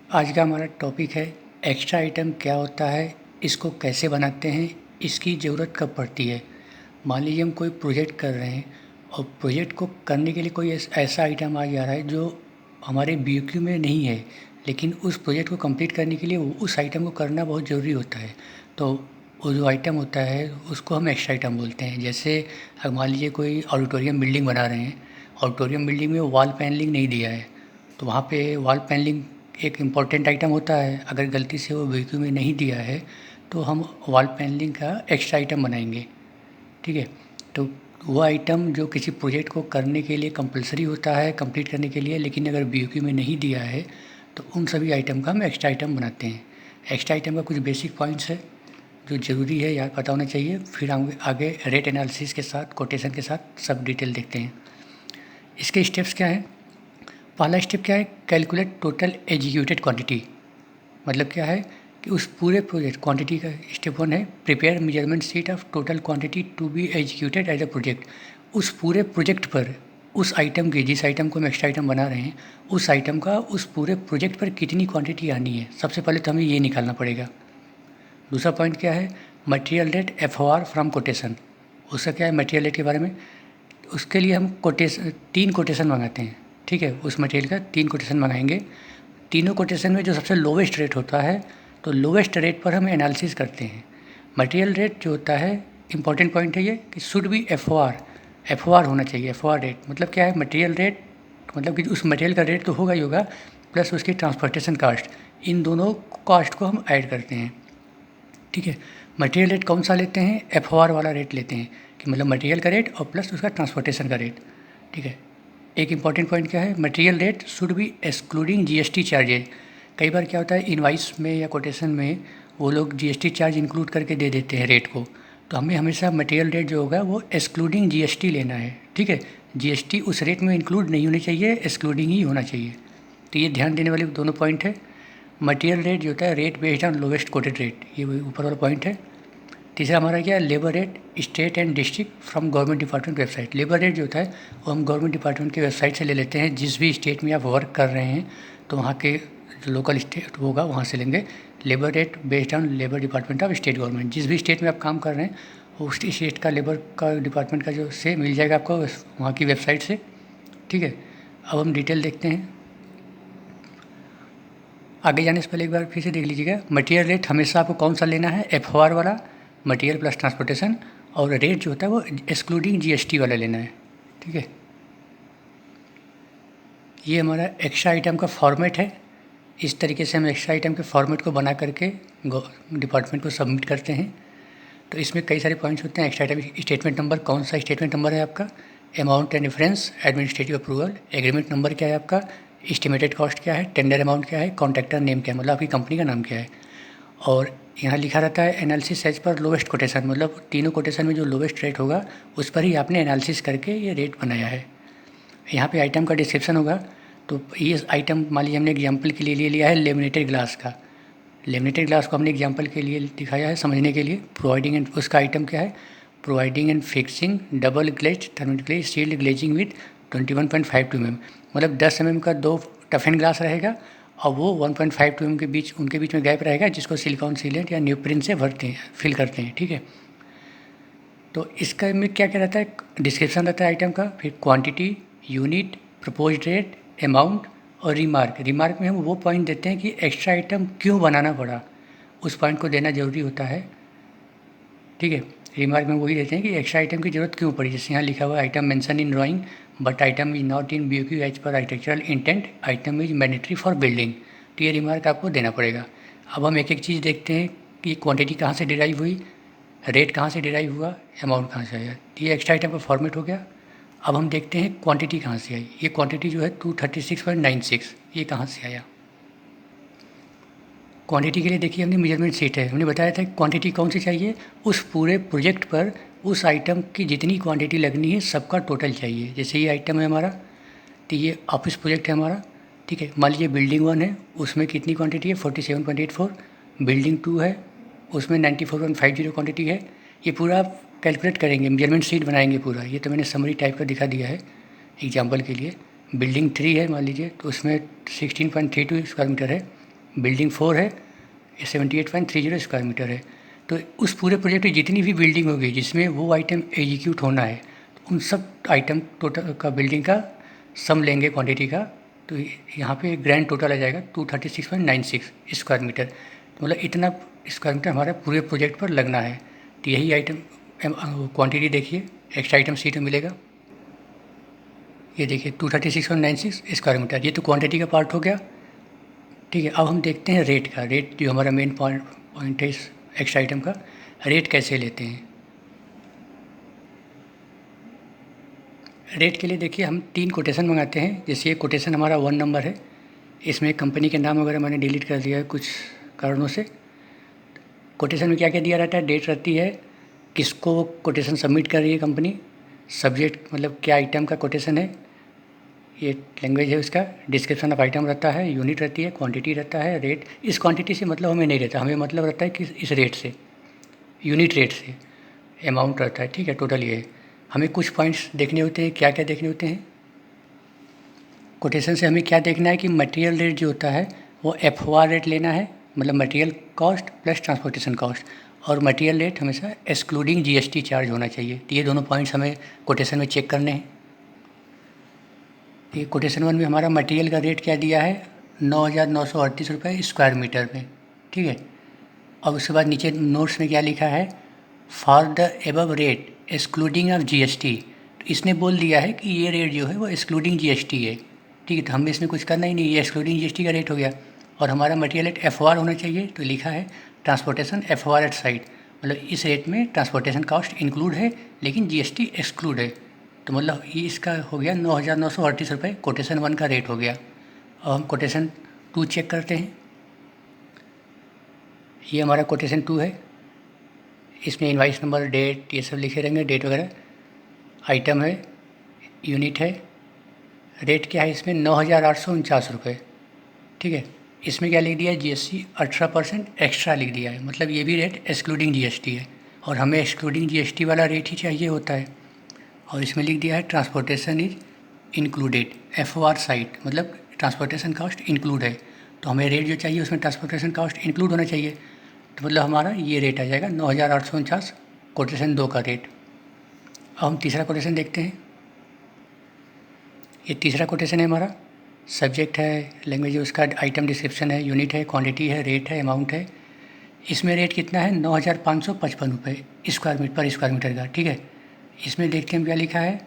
आज का हमारा टॉपिक है एक्स्ट्रा आइटम क्या होता है, इसको कैसे बनाते हैं, इसकी ज़रूरत कब पड़ती है। मान लीजिए हम कोई प्रोजेक्ट कर रहे हैं और प्रोजेक्ट को करने के लिए कोई ऐसा आइटम आ जा रहा है जो हमारे बीओक्यू में नहीं है, लेकिन उस प्रोजेक्ट को कंप्लीट करने के लिए उस आइटम को करना बहुत ज़रूरी होता है। तो वो जो आइटम होता है उसको हम एक्स्ट्रा आइटम बोलते हैं। जैसे मान लीजिए कोई ऑडिटोरियम बिल्डिंग बना रहे हैं, ऑडिटोरियम बिल्डिंग में वॉल पैनलिंग नहीं दिया है, तो वहाँ पे वॉल पैनलिंग एक इम्पॉर्टेंट आइटम होता है। अगर गलती से वो बीओक्यू में नहीं दिया है तो हम वॉल पैनलिंग का एक्स्ट्रा आइटम बनाएंगे। ठीक है, तो वो आइटम जो किसी प्रोजेक्ट को करने के लिए कंपलसरी होता है कंप्लीट करने के लिए, लेकिन अगर बीओक्यू में नहीं दिया है तो उन सभी आइटम का हम एक्स्ट्रा आइटम बनाते हैं। एक्स्ट्रा आइटम का कुछ बेसिक पॉइंट्स है जो ज़रूरी है याद पता होना चाहिए। फिर हम आगे रेट एनालिसिस के साथ कोटेशन के साथ सब डिटेल देखते हैं। इसके स्टेप्स क्या हैं। पहला स्टेप क्या है, कैलकुलेट टोटल एग्जीक्यूटेड क्वांटिटी। मतलब क्या है कि उस पूरे प्रोजेक्ट क्वांटिटी का स्टेप 1 है, prepare measurement sheet of total quantity to be executed as a project. उस पूरे प्रोजेक्ट पर उस आइटम की, जिस आइटम को हम एक्स्ट्रा आइटम बना रहे हैं, उस आइटम का उस पूरे प्रोजेक्ट पर कितनी क्वांटिटी आनी है, सबसे पहले तो हमें ये निकालना पड़ेगा। दूसरा पॉइंट क्या है, material rate FOR from quotation. उसका क्या है मटेरियल रेट के बारे में, उसके लिए हम कोटेशन 3 कोटेशन मंगाते हैं। ठीक है, उस मटेरियल का 3 कोटेशन मंगाएंगे। तीनों कोटेशन में जो सबसे लोवेस्ट रेट होता है, तो लोवेस्ट रेट पर हम एनालिसिस करते हैं। मटेरियल रेट जो होता है, इंपॉर्टेंट पॉइंट है ये कि शुड बी FOR होना चाहिए। FOR रेट मतलब क्या है, मटेरियल रेट मतलब कि उस मटेरियल का रेट तो होगा ही होगा, प्लस उसकी ट्रांसपोर्टेशन कास्ट, इन दोनों कॉस्ट को हम ऐड करते हैं। ठीक है, मटेरियल रेट कौन सा लेते हैं, FOR वाला रेट लेते हैं कि मतलब मटेरियल का रेट और प्लस उसका ट्रांसपोर्टेशन का रेट। ठीक है, एक इम्पॉर्टेंट पॉइंट क्या है, material rate should be excluding GST charges. कई बार क्या होता है इनवाइस में या कोटेशन में वो लोग GST चार्ज इंक्लूड करके दे देते हैं रेट को, तो हमें हमेशा मटेरियल रेट जो होगा वो एक्सक्लूडिंग GST लेना है। ठीक है, GST उस रेट में इंक्लूड नहीं होनी चाहिए, एक्सक्लूडिंग ही होना चाहिए। तो ये ध्यान देने वाले दोनों पॉइंट है। मटेरियल रेट जो होता है rate based on lowest coated rate, ये ऊपर वाला पॉइंट है। तीसरा हमारा क्या है, labour rate state and district from government department website. Labour rate जो होता है वो हम गवर्नमेंट डिपार्टमेंट के वेबसाइट से ले लेते हैं। जिस भी स्टेट में आप वर्क कर रहे हैं तो वहाँ के जो लोकल स्टेट होगा वहाँ से लेंगे। Labour rate based on labour department of state government, जिस भी स्टेट में आप काम कर रहे हैं उस स्टेट का लेबर का डिपार्टमेंट का जो से मिल जाएगा आपको वहाँ की वेबसाइट से। ठीक है, अब हम डिटेल देखते हैं। आगे जाने से पहले एक बार फिर से देख लीजिएगा, मटेरियल रेट हमेशा आपको कौन सा लेना है, FOR वाला, मटेरियल प्लस ट्रांसपोर्टेशन, और रेट जो होता है वो एक्सक्लूडिंग GST वाला लेना है। ठीक है, ये हमारा एक्स्ट्रा आइटम का फॉर्मेट है। इस तरीके से हम एक्स्ट्रा आइटम के फॉर्मेट को बना करके डिपार्टमेंट को सबमिट करते हैं। तो इसमें कई सारे पॉइंट्स होते हैं। एक्स्ट्रा आइटम स्टेटमेंट नंबर, कौन सा स्टेटमेंट नंबर है आपका, amount and difference, administrative approval, agreement number क्या है आपका, एस्टिमेटेड कॉस्ट क्या है, टेंडर अमाउंट क्या है, कॉन्ट्रैक्टर नेम क्या है, मतलब आपकी कंपनी का नाम क्या है। और यहाँ लिखा रहता है analysis as per lowest quotation, मतलब तीनों कोटेशन में जो लोवेस्ट रेट होगा उस पर ही आपने एनालिसिस करके ये रेट बनाया है। यहाँ पे आइटम का डिस्क्रिप्शन होगा। तो ये आइटम मान लीजिए हमने एग्जाम्पल के लिए ले लिया है लेमिनेटेड ग्लास का। लेमिनेटेड ग्लास को हमने एग्जाम्पल के लिए दिखाया है समझने के लिए। प्रोवाइडिंग एंड उसका आइटम क्या है, providing and fixing double glaze hermetically sealed glazing with 21.52 mm, मतलब 10 mm का 2 टफन ग्लास रहेगा और वो 1.52 mm के बीच उनके बीच में गैप रहेगा, जिसको सिलिकॉन सीलेंट या न्यूप्रिन से भरते हैं, फिल करते हैं। ठीक है, तो इसका में क्या क्या रहता है, डिस्क्रिप्शन रहता है आइटम का, फिर quantity, unit, proposed rate, amount और रिमार्क। रिमार्क में हम वो पॉइंट देते हैं कि एक्स्ट्रा आइटम क्यों बनाना पड़ा, उस पॉइंट को देना ज़रूरी होता है। ठीक है, रिमार्क में वही देते हैं कि एक्स्ट्रा आइटम की ज़रूरत क्यों पड़ी। जैसे यहाँ लिखा हुआ item mention in drawing but item is not in BOQ as per architectural intent, item is mandatory for building. तो ये रिमार्क आपको देना पड़ेगा। अब हम एक एक चीज़ देखते हैं कि क्वांटिटी कहाँ से डिराइव हुई, रेट कहाँ से डिराइव हुआ, अमाउंट कहाँ से आया। ये एक्स्ट्रा आइटम का फॉर्मेट हो गया। अब हम देखते हैं क्वांटिटी कहाँ से आई। ये क्वांटिटी जो है 236.96, ये कहाँ से आया। क्वांटिटी के लिए देखिए हमने मेजरमेंट शीट है, हमने बताया था क्वांटिटी कौन सी चाहिए, उस पूरे प्रोजेक्ट पर उस आइटम की जितनी क्वांटिटी लगनी है सबका टोटल चाहिए। जैसे ये आइटम है हमारा, तो ये ऑफिस प्रोजेक्ट है हमारा। ठीक है, मान लीजिए बिल्डिंग 1 है, उसमें कितनी क्वांटिटी है 47.84, बिल्डिंग 2 है उसमें 94.50 क्वांटिटी है। ये पूरा आप कैलकुलेट करेंगे, मेजरमेंट शीट बनाएंगे पूरा। ये तो मैंने समरी टाइप का दिखा दिया है एग्जाम्पल के लिए। बिल्डिंग 3 है मान लीजिए, तो उसमें 16.32 स्क्वायर मीटर है, बिल्डिंग 4 है, ये 78.30 स्क्वायर मीटर है। तो उस पूरे प्रोजेक्ट में जितनी भी बिल्डिंग होगी जिसमें वो आइटम एग्जीक्यूट होना है, तो उन सब आइटम टोटल का बिल्डिंग का सम लेंगे क्वांटिटी का, तो यहाँ पे ग्रैंड टोटल आ जाएगा 236.96 स्क्वायर मीटर। तो मतलब इतना स्क्वायर मीटर हमारा पूरे प्रोजेक्ट पर लगना है। तो यही आइटम क्वांटिटी देखिए, एक्स्ट्रा आइटम सीट में मिलेगा। ये देखिए 236.96 स्क्वायर मीटर, ये तो क्वांटिटी का पार्ट हो गया। ठीक है, अब हम देखते हैं रेट का। रेट जो हमारा मेन पॉइंट है इस एक्स्ट्रा आइटम का, रेट कैसे लेते हैं। रेट के लिए देखिए हम 3 कोटेशन मंगाते हैं। जैसे ये कोटेशन हमारा 1 नंबर है, इसमें कंपनी के नाम वगैरह मैंने डिलीट कर दिया है कुछ कारणों से। कोटेशन में क्या क्या दिया रहता है, डेट रहती है, किसको वो कोटेशन सबमिट कर रही है कंपनी, सब्जेक्ट मतलब क्या आइटम का कोटेशन है, ये लैंग्वेज है उसका, डिस्क्रिप्शन ऑफ आइटम रहता है, यूनिट रहती है, क्वांटिटी रहता है, रेट। इस क्वांटिटी से मतलब हमें नहीं रहता, हमें मतलब रहता है कि इस रेट से, यूनिट रेट से अमाउंट रहता है। ठीक है, टोटल ये है। हमें कुछ पॉइंट्स देखने होते हैं। क्या क्या देखने होते हैं कोटेशन से, हमें क्या देखना है कि मटेरियल रेट जो होता है वो FOR रेट लेना है, मतलब material cost plus transportation cost, और मटेरियल रेट हमेशा एक्सक्लूडिंग GST चार्ज होना चाहिए। तो ये दोनों पॉइंट्स हमें कोटेशन में चेक करने हैं। ये कोटेशन 1 में हमारा मटेरियल का रेट क्या दिया है, 9,938 रुपये स्क्वायर मीटर में। ठीक है, और उसके बाद नीचे नोट्स में क्या लिखा है, for the above rate excluding of GST। तो इसने बोल दिया है कि ये रेट जो है वो एक्सक्लूडिंग GST है। ठीक है, तो हमें इसमें कुछ करना ही नहीं, ये एक्सक्लूडिंग GST का रेट हो गया। और हमारा मटेरियल रेट FOR होना चाहिए, तो लिखा है ट्रांसपोर्टेशन FOR एट साइट, मतलब इस रेट में ट्रांसपोर्टेशन कॉस्ट इंक्लूड है लेकिन GST एक्सक्लूड है। तो मतलब ये इसका हो गया 9,938 रुपये, कोटेशन 1 का रेट हो गया। अब हम कोटेशन 2 चेक करते हैं। ये हमारा कोटेशन 2 है, इसमें इनवाइस नंबर, डेट, ये सब लिखे रहेंगे, डेट वगैरह, आइटम है, यूनिट है, रेट क्या है इसमें 9,849 रुपये। ठीक है, इसमें क्या लिख दिया है, GST 18% एक्स्ट्रा लिख दिया है, मतलब ये भी रेट एक्सक्लूडिंग GST है, और हमें एक्सक्लूडिंग GST वाला रेट ही चाहिए होता है। और इसमें लिख दिया है transportation is included, FOR site, मतलब ट्रांसपोर्टेशन कॉस्ट इंक्लूड है। तो हमें रेट जो चाहिए उसमें ट्रांसपोर्टेशन कॉस्ट इंक्लूड होना चाहिए। तो मतलब हमारा ये रेट आ जाएगा 9,849, कोटेशन 2 का रेट। अब हम तीसरा कोटेशन देखते हैं। ये तीसरा कोटेशन है हमारा, सब्जेक्ट है, लैंग्वेज है उसका, आइटम डिस्क्रिप्शन है, यूनिट है, क्वांटिटी है, रेट है, अमाउंट है। इसमें रेट कितना है, 9,555 रुपये स्क्वायर मीटर पर स्क्वायर मीटर का। ठीक है, इसमें देखते हैं क्या लिखा है,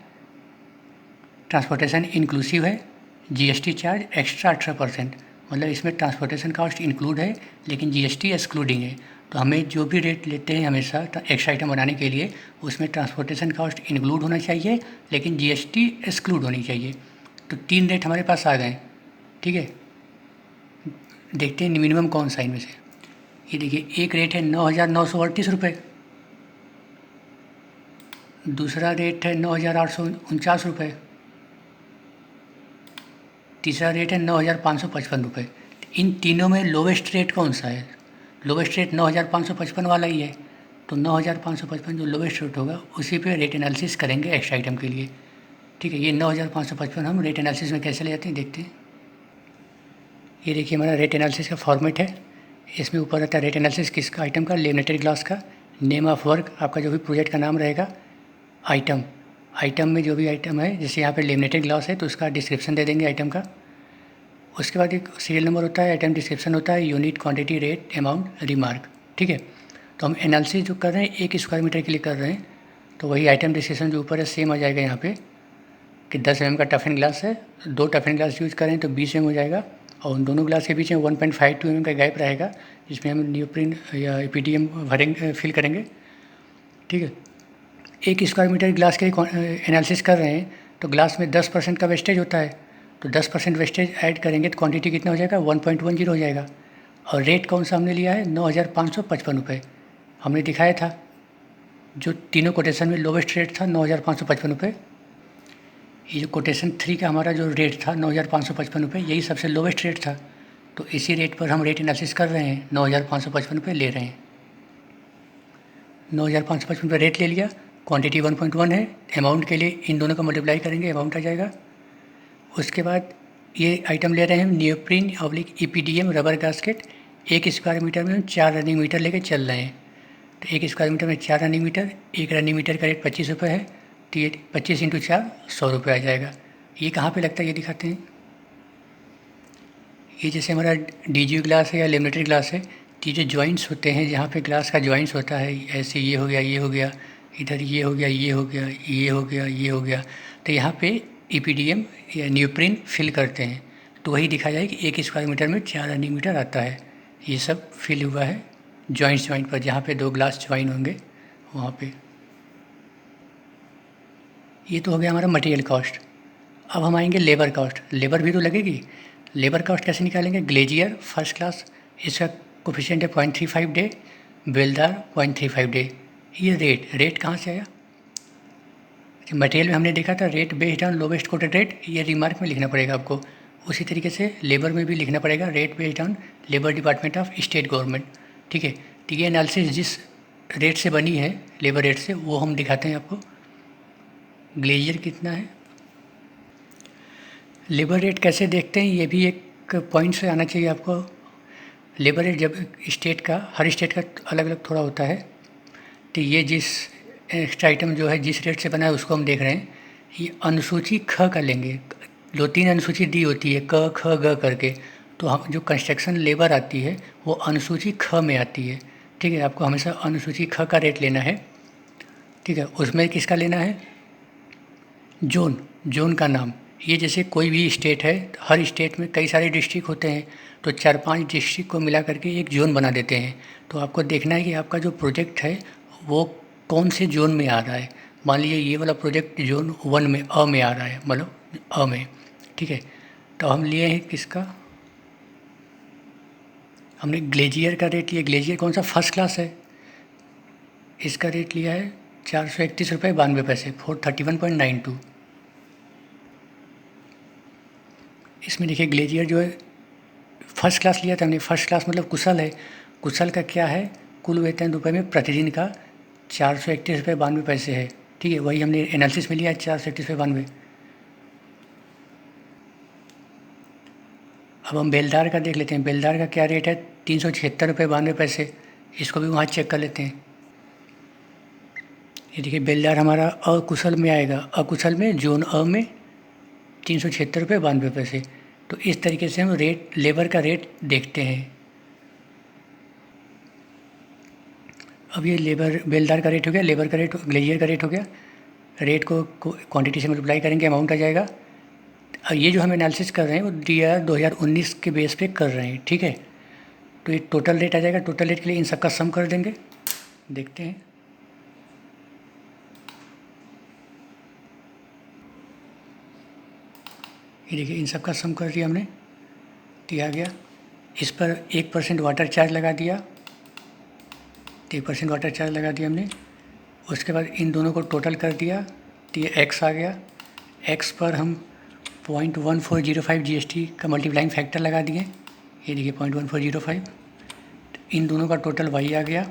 ट्रांसपोर्टेशन इंक्लूसिव है, GST चार्ज एक्स्ट्रा 18%, मतलब इसमें ट्रांसपोर्टेशन कॉस्ट इंक्लूड है लेकिन GST एक्सक्लूडिंग है। तो हमें जो भी रेट लेते हैं हमेशा एक्स्ट्रा आइटम बनाने के लिए, उसमें ट्रांसपोर्टेशन कॉस्ट इंक्लूड होना चाहिए लेकिन GST एक्सक्लूड होनी चाहिए। तो 3 रेट हमारे पास आ गए। ठीक है, देखते हैं मिनिमम कौन सा इनमें से। ये देखिए, एक रेट है 9,938 रुपये, दूसरा रेट है 9,849 रुपये, तीसरा रेट है 9,555 रुपये। इन तीनों में लोवेस्ट रेट कौन सा है, लोवेस्ट रेट 9,555 वाला ही है। तो 9,555 जो लोवेस्ट रेट होगा उसी पे रेट एनालिसिस करेंगे एक्स्ट्रा आइटम के लिए। ठीक है, ये 9,555 हम रेट एनालिसिस में कैसे ले जाते हैं देखते हैं। ये देखिए हमारा रेट एनालिसिस का फॉर्मेट है। इसमें ऊपर रहता है रेट एनालिसिस किसका, आइटम का, लेमिनेटेड ग्लास का, नेम ऑफ वर्क, आपका जो भी प्रोजेक्ट का नाम रहेगा, आइटम, आइटम में जो भी आइटम है, जैसे यहाँ पे लेमिनेटेड ग्लास है तो उसका डिस्क्रिप्शन दे देंगे आइटम का। उसके बाद एक सीरियल नंबर होता है, आइटम डिस्क्रिप्शन होता है, unit, quantity, rate, amount, remark. ठीक है, तो हम एनालिसिस जो कर रहे हैं 1 स्क्वायर मीटर के लिए कर रहे हैं, तो वही आइटम डिस्क्रिप्शन जो ऊपर है सेम आ जाएगा यहाँ पे, कि 10 mm का टफन ग्लास है, 2 टफन ग्लास यूज करें तो 20 mm हो जाएगा, और उन दोनों ग्लास के बीच में 1.52 mm का गैप रहेगा जिसमें हम नियोप्रिन या EPDM भरेंगे, फिल करेंगे। ठीक है, 1 स्क्वायर मीटर ग्लास के एनालिसिस कर रहे हैं तो ग्लास में 10% का वेस्टेज होता है, तो 10% वेस्टेज ऐड करेंगे तो क्वांटिटी कितना हो जाएगा, 1.10 हो जाएगा। और रेट कौन सा हमने लिया है, 9,555 रुपये हमने दिखाया था। जो तीनों कोटेशन में लोवेस्ट रेट था 9,555 रुपये। ये जो कोटेशन 3 का हमारा जो रेट था 9,555 रुपये, यही सबसे लोवेस्ट रेट था। तो इसी रेट पर हम रेट एनालिसिस कर रहे हैं, 9,555 रुपये ले रहे हैं। 9,555 रुपये रेट ले लिया, क्वांटिटी 1.1 है, अमाउंट के लिए इन दोनों का मल्टीप्लाई करेंगे, अमाउंट आ जाएगा। उसके बाद ये आइटम ले रहे हैं हम neoprene oblique EPDM rubber gasket. 1 square metre में हम 4 रनिंग मीटर लेके चल रहे हैं। तो 1 स्क्वायर मीटर में 4 रनिंग मीटर, एक रनिंग मीटर का रेट 25 रुपये है। तो ये 25 इंटू 4 100 रुपये आ जाएगा। ये कहाँ पे लगता है ये दिखाते हैं। ये जैसे हमारा डीजी ग्लास है या लेमिनेटेड ग्लास है, तो ये जो जॉइंट्स होते हैं जहाँ पे ग्लास का जॉइंट्स होता है, ऐसे ये हो गया, ये हो गया, इधर ये हो गया, ये हो गया, ये हो गया, ये हो गया, तो यहाँ पे ईपीडीएम या न्यूप्रिन फिल करते हैं। तो वही दिखा जाए कि 1 स्क्वायर मीटर में 4 रनिंग मीटर आता है। ये सब फिल हुआ है जॉइंट पर, जहाँ पे 2 ग्लास ज्वाइन होंगे वहाँ पे। ये तो हो गया हमारा मटेरियल कॉस्ट। अब हम आएंगे लेबर कॉस्ट। लेबर भी तो लगेगी। लेबर कॉस्ट कैसे निकालेंगे। ग्लेजियर फर्स्ट क्लास, इसका कोफिशिएंट है 0.35 डे, बेलदार 0.35 डे। ये रेट कहाँ से आया। मटेरियल में हमने देखा था rate based on lowest coated rate, ये रिमार्क में लिखना पड़ेगा आपको। उसी तरीके से लेबर में भी लिखना पड़ेगा rate based on labour department of state government. ठीक है, तो ये एनालिसिस जिस रेट से बनी है लेबर रेट से, वो हम दिखाते हैं आपको। ग्लेजियर कितना है, लेबर रेट कैसे देखते हैं, ये भी एक पॉइंट से आना चाहिए आपको। लेबर रेट जब स्टेट का, हर स्टेट का अलग अलग थोड़ा होता है, तो ये जिस एक्स्ट्रा आइटम जो है जिस रेट से बना है उसको हम देख रहे हैं। ये अनुसूची ख का लेंगे। 2-3 अनुसूची दी होती है क ख ग करके, तो हम जो कंस्ट्रक्शन लेबर आती है वो अनुसूची ख में आती है। ठीक है, आपको हमेशा अनुसूची ख का रेट लेना है। ठीक है, उसमें किसका लेना है, जोन का नाम। ये जैसे कोई भी स्टेट है, हर स्टेट में कई सारे डिस्ट्रिक्ट होते हैं, तो 4-5 डिस्ट्रिक्ट को मिला करके एक जोन बना देते हैं। तो आपको देखना है कि आपका जो प्रोजेक्ट है वो कौन से जोन में आ रहा है। मान लीजिए ये वाला प्रोजेक्ट जोन 1 में अ में आ रहा है, मतलब अ में। ठीक है, तो हम लिए हैं किसका, हमने ग्लेजियर का रेट लिया। ग्लेजियर कौन सा, फर्स्ट क्लास है। इसका रेट लिया है 431 रुपये 92 पैसे, 431.92। इसमें देखिए ग्लेजियर जो है फर्स्ट क्लास लिया था हमने। फर्स्ट क्लास मतलब कुशल है। कुशल का क्या है, कुल वेतन रुपये में प्रतिदिन का 431 रुपये 92 पैसे है। ठीक है, वही हमने एनालिसिस में लिया है 431 रुपये 92। अब हम बेलदार का देख लेते हैं। बेलदार का क्या रेट है, 376 रुपये 92 पैसे। इसको भी वहाँ चेक कर लेते हैं। ये देखिए बेलदार हमारा अकुशल में आएगा, अकुशल में जोन अ में 376 रुपये 92 पैसे। तो इस तरीके से हम रेट, लेबर का रेट देखते हैं। अब ये लेबर बेलदार का रेट हो गया, लेबर का रेट, ग्लेजियर का रेट हो गया। रेट को क्वांटिटी से मल्टीप्लाई करेंगे, अमाउंट आ जाएगा। और ये जो हम एनालिसिस कर रहे हैं वो DRR 2019 के बेस पे कर रहे हैं। ठीक है, तो ये टोटल रेट आ जाएगा। टोटल रेट के लिए इन सबका सम कर देंगे, देखते हैं। ये देखिए इन सब का सम कर दिया हमने, दिया गया। इस पर 1% वाटर चार्ज लगा दिया, तो 1% वाटर चार्ज लगा दिया हमने। उसके बाद इन दोनों को टोटल कर दिया, तो ये x आ गया। x पर हम 0.1405 GST का मल्टीप्लाइंग फैक्टर लगा दिए। ये देखिए 0.1405। इन दोनों का टोटल y आ गया।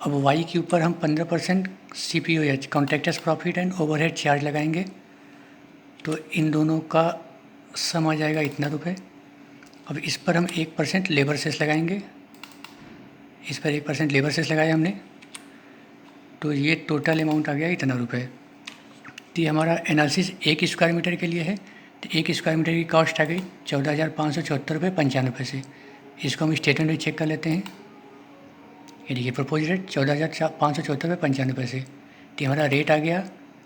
अब y के ऊपर हम 15% CPOH contractors profit and overhead charge लगाएंगे, तो इन दोनों का सम आ जाएगा इतना रुपए। अब इस पर हम 1% लेबर सेस लगाएंगे। इस पर 1% लेबर सेस लगाया हमने, तो ये टोटल अमाउंट आ गया इतना रुपए। तो ये हमारा एनालिसिस 1 स्क्वायर मीटर के लिए है। तो 1 स्क्वायर मीटर की कॉस्ट आ गई 14,574 रुपये 75 पैसे। इसको हम स्टेटमेंट में चेक कर लेते हैं। ये देखिए प्रपोज रेट 14,574 रुपये 95 पैसे। तो हमारा रेट आ गया,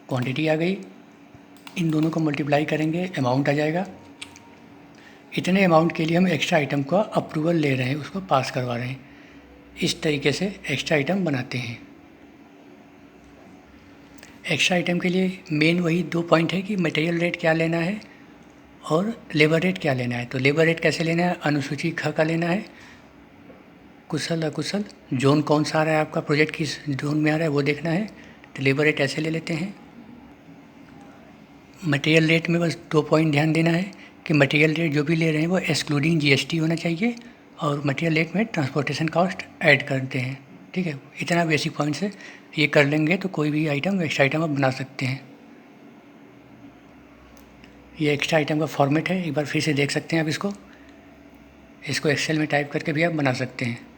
क्वांटिटी आ गई, इन दोनों को मल्टीप्लाई करेंगे, अमाउंट आ जाएगा। इतने अमाउंट के लिए हम एक्स्ट्रा आइटम का अप्रूवल ले रहे हैं, उसको पास करवा रहे हैं। इस तरीके से एक्स्ट्रा आइटम बनाते हैं। एक्स्ट्रा आइटम के लिए मेन वही 2 पॉइंट है कि मटेरियल रेट क्या लेना है और लेबर रेट क्या लेना है। तो लेबर रेट कैसे लेना है, अनुसूची ख का लेना है, कुशल अकुशल, जोन कौन सा आ रहा है आपका, प्रोजेक्ट किस जोन में आ रहा है वो देखना है। तो लेबर रेट ऐसे ले लेते हैं। मटेरियल रेट में बस 2 पॉइंट ध्यान देना है कि मटेरियल रेट जो भी ले रहे हैं वो एक्सक्लूडिंग GST होना चाहिए, और मटेरियल रेट में ट्रांसपोर्टेशन कॉस्ट ऐड करते हैं। ठीक है, इतना बेसिक पॉइंट से ये कर लेंगे तो कोई भी आइटम एक्स्ट्रा आइटम आप बना सकते हैं। ये एक्स्ट्रा आइटम का फॉर्मेट है, एक बार फिर से देख सकते हैं आप इसको एक्सेल में टाइप करके भी आप बना सकते हैं।